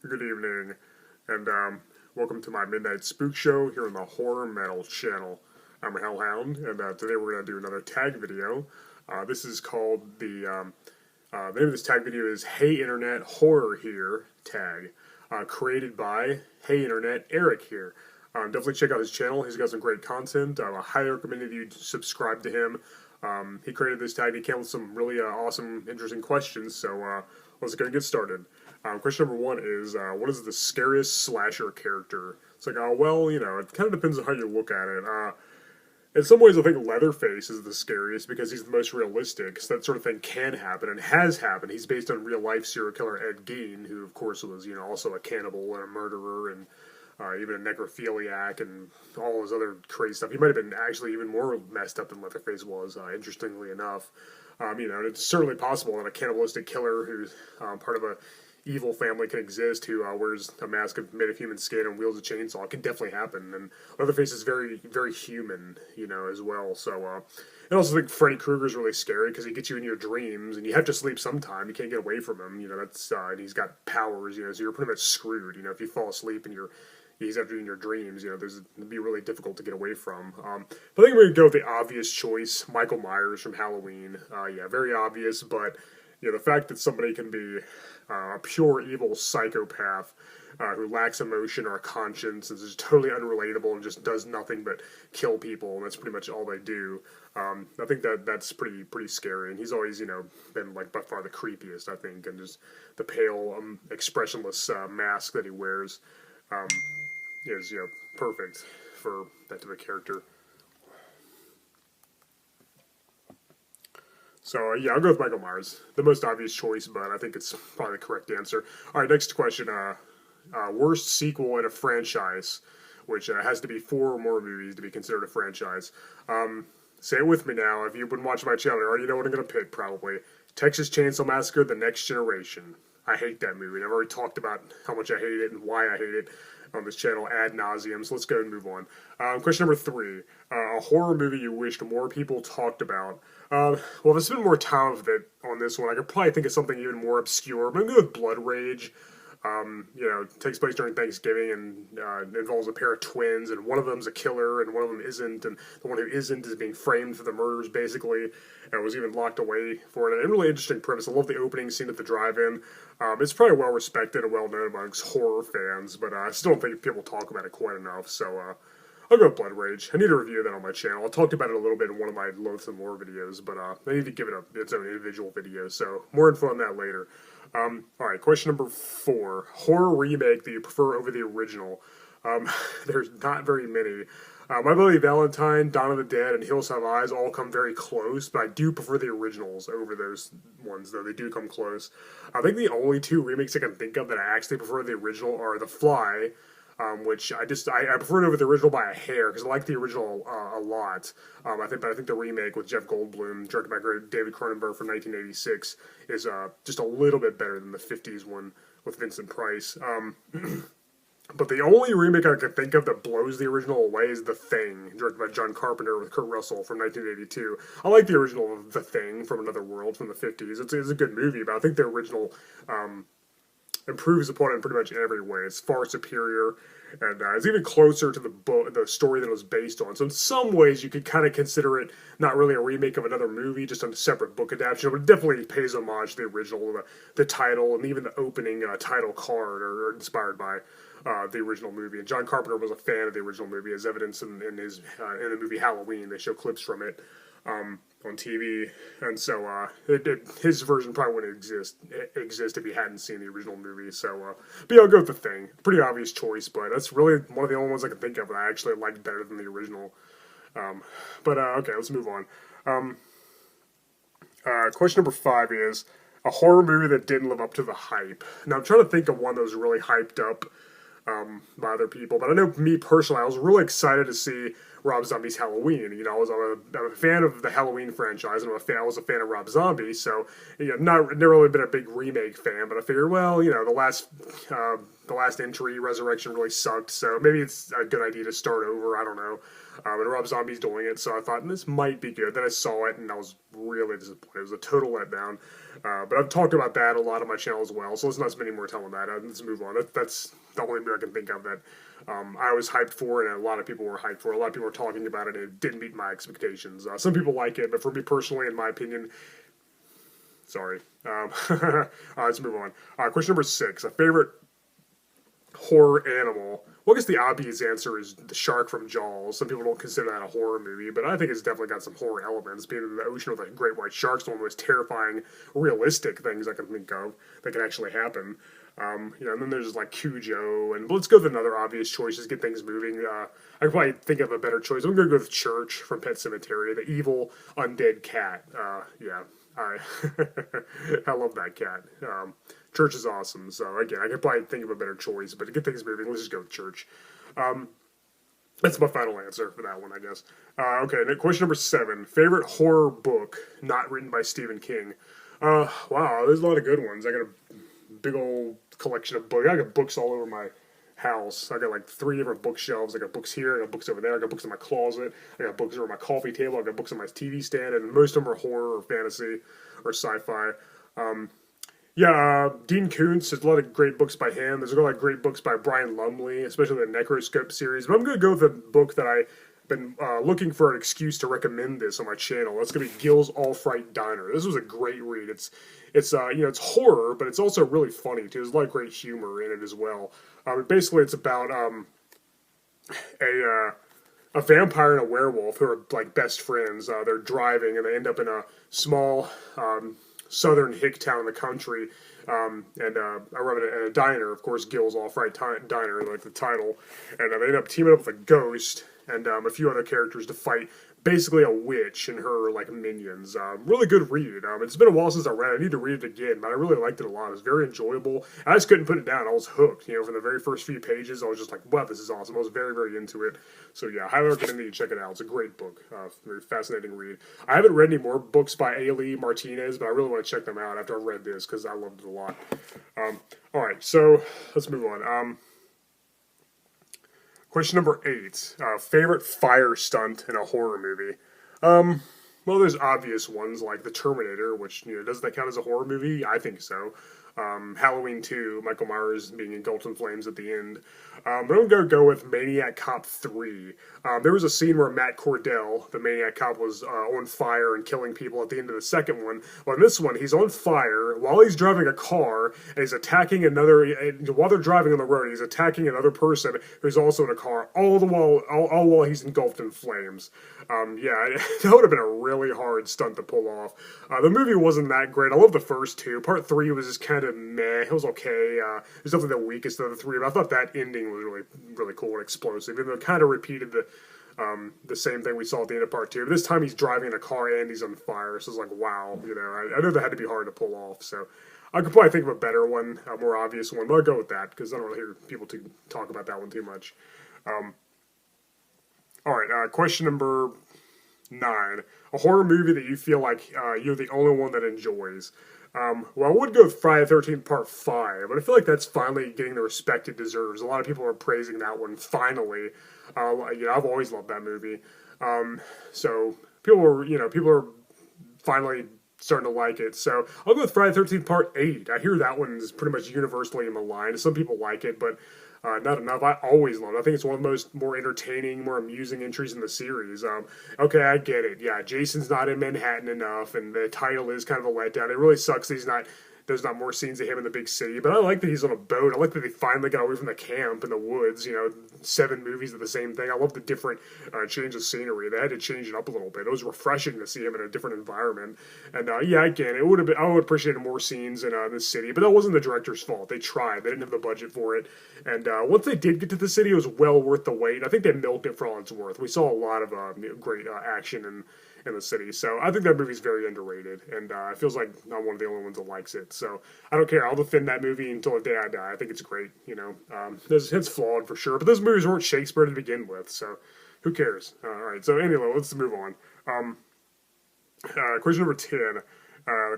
Good evening, and welcome to my Midnight Spook Show here on the Horror Metal channel. I'm Hellhound, and today we're going to do another tag video. This is called the name of this tag video is Hey Internet Horror Here tag, created by Hey Internet Eric here. Definitely check out his channel. He's got some great content. I highly recommend if you subscribe to him. He created this tag. He came with some really awesome, interesting questions. So let's go and get started. Question number one is, what is the scariest slasher character? It's like, well, it kind of depends on how you look at it. In some ways, I think Leatherface is the scariest because he's the most realistic. So that sort of thing can happen and has happened. He's based on real life serial killer Ed Gein, who of course was, also a cannibal and a murderer and even a necrophiliac and all his other crazy stuff. He might have been actually even more messed up than Leatherface was, interestingly enough. It's certainly possible that a cannibalistic killer who's part of a evil family can exist who wears a mask made of human skin and wields a chainsaw. It can definitely happen. And Leatherface is very, very human, as well. So, I also think Freddy Krueger is really scary because he gets you in your dreams and you have to sleep sometime. You can't get away from him. And he's got powers, so you're pretty much screwed. If you fall asleep and he's after you in your dreams, it'd be really difficult to get away from. But I think we're going to go with the obvious choice, Michael Myers from Halloween. Yeah, very obvious, but the fact that somebody can be a pure evil psychopath who lacks emotion or a conscience and is totally unrelatable and just does nothing but kill people, and that's pretty much all they do. I think that's pretty scary, and he's always been like by far the creepiest, I think, and just the pale, expressionless mask that he wears is perfect for that type of character. So, yeah, I'll go with Michael Myers. The most obvious choice, but I think it's probably the correct answer. All right, next question. Worst sequel in a franchise, which has to be 4 or more movies to be considered a franchise. Say it with me now. If you've been watching my channel, you already know what I'm going to pick, probably. Texas Chainsaw Massacre: The Next Generation. I hate that movie, and I've already talked about how much I hate it and why I hate it on this channel ad nauseum, so let's go and move on. Question number 3. A horror movie you wished more people talked about. Well, there's been more time of it on this one. I could probably think of something even more obscure. I'm going to go with Blood Rage. It takes place during Thanksgiving and involves a pair of twins, and one of them's a killer, and one of them isn't, and the one who isn't is being framed for the murders, basically, and was even locked away for it. A really interesting premise. I love the opening scene at the drive-in. It's probably well respected and well known amongst horror fans, but I still don't think people talk about it quite enough, so I'll go with Blood Rage. I need to review that on my channel. I talked about it a little bit in one of my Loathsome Lore videos, but I need to give it its own individual video, so more info on that later. Alright, question number 4. Horror remake that you prefer over the original. There's not very many. My Bloody Valentine, Dawn of the Dead, and Hills Have Eyes all come very close, but I do prefer the originals over those ones, though they do come close. I think the only 2 remakes I can think of that I actually prefer the original are The Fly, which I prefer it over the original by a hair because I like the original a lot. I think the remake with Jeff Goldblum, directed by David Cronenberg from 1986, is just a little bit better than the '50s one with Vincent Price. But the only remake I can think of that blows the original away is The Thing, directed by John Carpenter with Kurt Russell from 1982. I like the original of The Thing from Another World from the '50s. It's a good movie, but I think the original improves upon it in pretty much every way. It's far superior, and it's even closer to the story that it was based on. So in some ways, you could kind of consider it not really a remake of another movie, just a separate book adaptation, but it definitely pays homage to the original, the title, and even the opening title card are inspired by the original movie. And John Carpenter was a fan of the original movie, as evidenced in the movie Halloween. They show clips from it on TV, and so his version probably wouldn't exist if he hadn't seen the original movie. So, but yeah, I'll go with The Thing. Pretty obvious choice, but that's really one of the only ones I can think of that I actually liked better than the original. Okay, let's move on. Question number 5 is a horror movie that didn't live up to the hype. Now, I'm trying to think of one that was really hyped up by other people, but I know me personally, I was really excited to see Rob Zombie's Halloween. You know, I'm a fan of the Halloween franchise, and I was a fan of Rob Zombie, so never really been a big remake fan, but I figured, well, the last entry, Resurrection, really sucked, so maybe it's a good idea to start over. I don't know. And Rob Zombie's doing it, so I thought this might be good. Then I saw it, and I was really disappointed. It was a total letdown. But I've talked about that a lot on my channel as well, so let's not spend any more time on that. Let's move on. That's the only movie I can think of that I was hyped for, and a lot of people were hyped for. A lot of people were talking about it, and it didn't meet my expectations. Some people like it, but for me personally, in my opinion, sorry. Let's move on. Question number 6. A favorite horror animal. Well, I guess the obvious answer is the shark from Jaws. Some people don't consider that a horror movie, but I think it's definitely got some horror elements. Being in the ocean with a great white shark's one of the most terrifying, realistic things I can think of that can actually happen. And then there's like Cujo, and let's go with another obvious choice, just get things moving. I could probably think of a better choice. I'm going to go with Church from Pet Sematary, the evil undead cat. I I love that cat. Church is awesome. So again, I could probably think of a better choice, but to get things moving, let's just go with Church. That's my final answer for that one, I guess. Okay, now question number 7. Favorite horror book not written by Stephen King. Wow, there's a lot of good ones. I got a big old collection of books. I got books all over my house. I got like 3 different bookshelves. I got books here, I got books over there, I got books in my closet, I got books over my coffee table, I got books on my TV stand, and most of them are horror or fantasy or sci-fi. Dean Koontz, there's a lot of great books by him. There's a lot of great books by Brian Lumley, especially the Necroscope series. But I'm going to go with a book that I've been looking for an excuse to recommend this on my channel. That's going to be Gil's All Fright Diner. This was a great read. It's horror, but it's also really funny too. There's a lot of great humor in it as well. Basically, it's about a vampire and a werewolf who are like best friends. They're driving and they end up in a small southern hick town in the country, and I remember at a diner, of course, Gil's All Fright Diner, like the title, and they end up teaming up with a ghost and a few other characters to fight basically a witch and her like minions. Really good read. It's been a while since I read it. I need to read it again, but I really liked it a lot. It was very enjoyable. I just couldn't put it down. I was hooked. From the very first few pages, I was just like, wow, this is awesome. I was very, very into it. So yeah, highly recommend you check it out. It's a great book. Very fascinating read. I haven't read any more books by A. Martinez, but I really want to check them out after I read this because I loved it a lot. Alright, so let's move on. Question number 8. Favorite fire stunt in a horror movie? Well, there's obvious ones like The Terminator, which, doesn't that count as a horror movie? I think so. Halloween 2, Michael Myers being engulfed in flames at the end. But I'm going to go with Maniac Cop 3. There was a scene where Matt Cordell, the Maniac Cop, was on fire and killing people at the end of the second one. Well, in this one, he's on fire while he's driving a car, and he's attacking while they're driving on the road, he's attacking another person who's also in a car, all while he's engulfed in flames. That would have been a really hard stunt to pull off. The movie wasn't that great. I love the first 2. Part 3 was just kind of meh. It was okay. It was definitely the weakest of the 3, but I thought that ending was really, really cool and explosive. Even though it kind of repeated the same thing we saw at the end of part 2. But this time he's driving in a car and he's on fire. So it's like, wow. I know that had to be hard to pull off. So I could probably think of a better one, a more obvious one, but I'll go with that because I don't really hear people talk about that one too much. Alright, question number 9. A horror movie that you feel like you're the only one that enjoys. Well, I would go with Friday the 13th Part 5, but I feel like that's finally getting the respect it deserves. A lot of people are praising that one, finally. I've always loved that movie. So people are finally starting to like it. So I'll go with Friday the 13th Part 8. I hear that one is pretty much universally maligned. Some people like it, but not enough. I always love it. I think it's one of the more entertaining, more amusing entries in the series. Okay, I get it. Yeah, Jason's not in Manhattan enough, and the title is kind of a letdown. It really sucks that there's not more scenes of him in the big city, but I like that he's on a boat. I like that they finally got away from the camp in the woods, 7 movies of the same thing. I love the different change of scenery. They had to change it up a little bit. It was refreshing to see him in a different environment. And again, I would have appreciated more scenes in the city, but that wasn't the director's fault. They tried. They didn't have the budget for it. And once they did get to the city, it was well worth the wait. I think they milked it for all it's worth. We saw a lot of great action in the city. So I think that movie's very underrated, and it feels like I'm one of the only ones that likes it. So I don't care. I'll defend that movie until the day I die. I think it's great. It's flawed for sure, but those movies weren't Shakespeare to begin with. So Who cares? All right. So anyway, let's move on. Question number 10.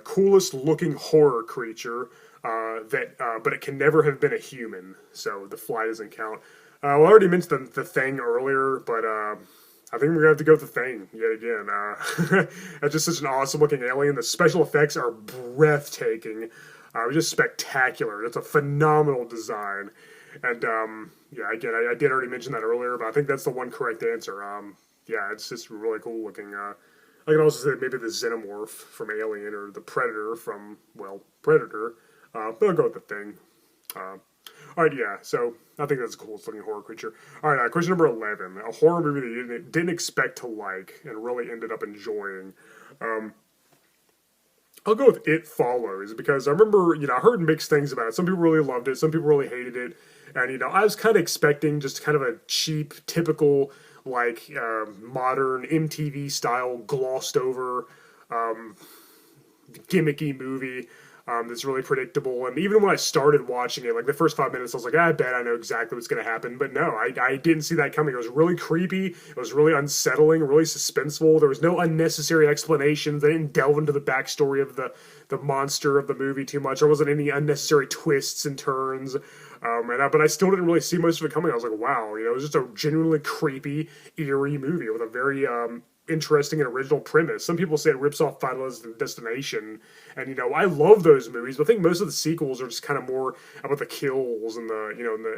Coolest looking horror creature but it can never have been a human, so the fly doesn't count. Well, I already mentioned the Thing earlier, but I think we're gonna have to go with the Thing yet again. That's just such an awesome looking alien. The special effects are breathtaking. Just spectacular. It's a phenomenal design. And yeah, again, I did already mention that earlier, but I think that's the one correct answer. Yeah, it's just really cool looking. I can also say maybe the Xenomorph from Alien or the Predator from, well, Predator. But I'll go with the Thing. Alright, yeah, so I think that's the coolest looking horror creature. Alright, question number 11. A horror movie that you didn't expect to like and really ended up enjoying. I'll go with It Follows, because I remember, I heard mixed things about it. Some people really loved it, some people really hated it. And, I was kind of expecting just kind of a cheap, typical, like, modern MTV-style, glossed-over, gimmicky movie. That's really predictable. And even when I started watching it, like the first 5 minutes, I was like, I bet I know exactly what's going to happen. But no, I didn't see that coming. It was really creepy. It was really unsettling, really suspenseful. There was no unnecessary explanations. They didn't delve into the backstory of the monster of the movie too much. There wasn't any unnecessary twists and turns. But I still didn't really see most of it coming. I was like, wow, it was just a genuinely creepy, eerie movie with a very interesting and original premise. Some people say it rips off Final Destination, and I love those movies, but I think most of the sequels are just kind of more about the kills and the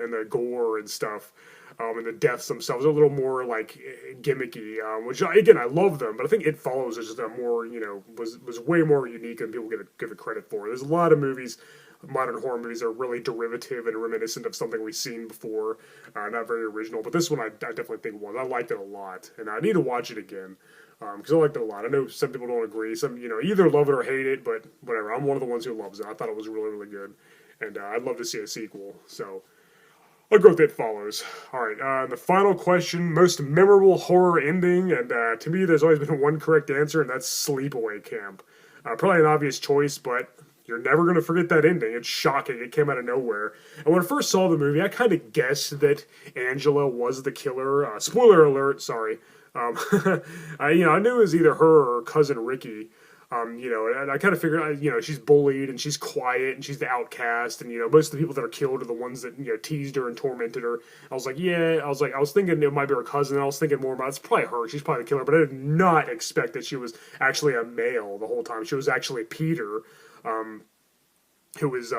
and the gore and stuff, and the deaths themselves are a little more like gimmicky. Which again, I love them, but I think It Follows is just a more was way more unique than people give it credit for. There's a lot of movies. Modern horror movies are really derivative and reminiscent of something we've seen before, not very original. But this one I definitely think was. I liked it a lot, and I need to watch it again because I liked it a lot. I know some people don't agree. Some either love it or hate it, but whatever. I'm one of the ones who loves it. I thought it was really really good, and I'd love to see a sequel. So I'll go with It Follows. All right, the final question: most memorable horror ending, and to me, there's always been one correct answer, and that's Sleepaway Camp. Probably an obvious choice, but you're never going to forget that ending. It's shocking. It came out of nowhere. And when I first saw the movie, I kind of guessed that Angela was the killer. Spoiler alert, sorry. I knew it was either her or her cousin Ricky. And I kind of figured, she's bullied and she's quiet and she's the outcast. And, most of the people that are killed are the ones that, teased her and tormented her. I was like, I was thinking it might be her cousin. I was thinking more about it's probably her. She's probably the killer. But I did not expect that she was actually a male the whole time. She was actually Peter. Who was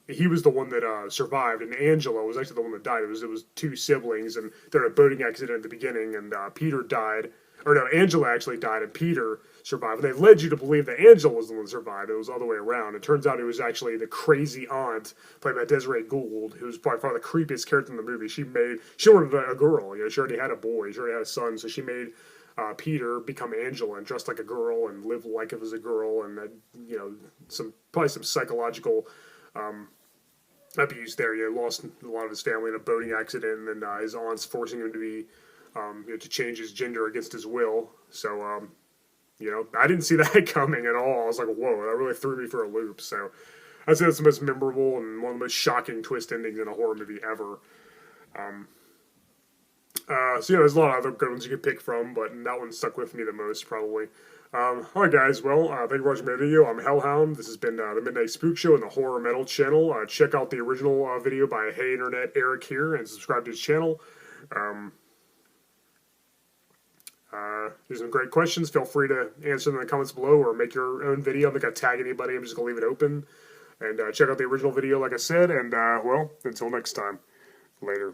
he was the one that survived, and Angela was actually the one that died. It was two siblings, and they're in a boating accident at the beginning, and Peter died, or no, Angela actually died, and Peter survived. And they led you to believe that Angela was the one that survived. It was all the way around. It turns out it was actually the crazy aunt played by Desiree Gould, who was probably the creepiest character in the movie. She wanted a girl. She already had a boy. She already had a son, so she made Peter become Angela and dressed like a girl and live like it was a girl, and probably some psychological abuse there. Lost a lot of his family in a boating accident, and then his aunt's forcing him to be to change his gender against his will. So I didn't see that coming at all. I was like, whoa, that really threw me for a loop. So I'd say that's the most memorable and one of the most shocking twist endings in a horror movie ever. There's a lot of other good ones you could pick from, but that one stuck with me the most, probably. Alright guys, well, thank you for watching my video. I'm Hellhound. This has been the Midnight Spook Show and the Horror Metal channel. Check out the original video by Hey Internet Eric here, and subscribe to his channel. There's some great questions. Feel free to answer them in the comments below, or make your own video. I'm not going to tag anybody. I'm just going to leave it open. And check out the original video, like I said, and, well, until next time. Later.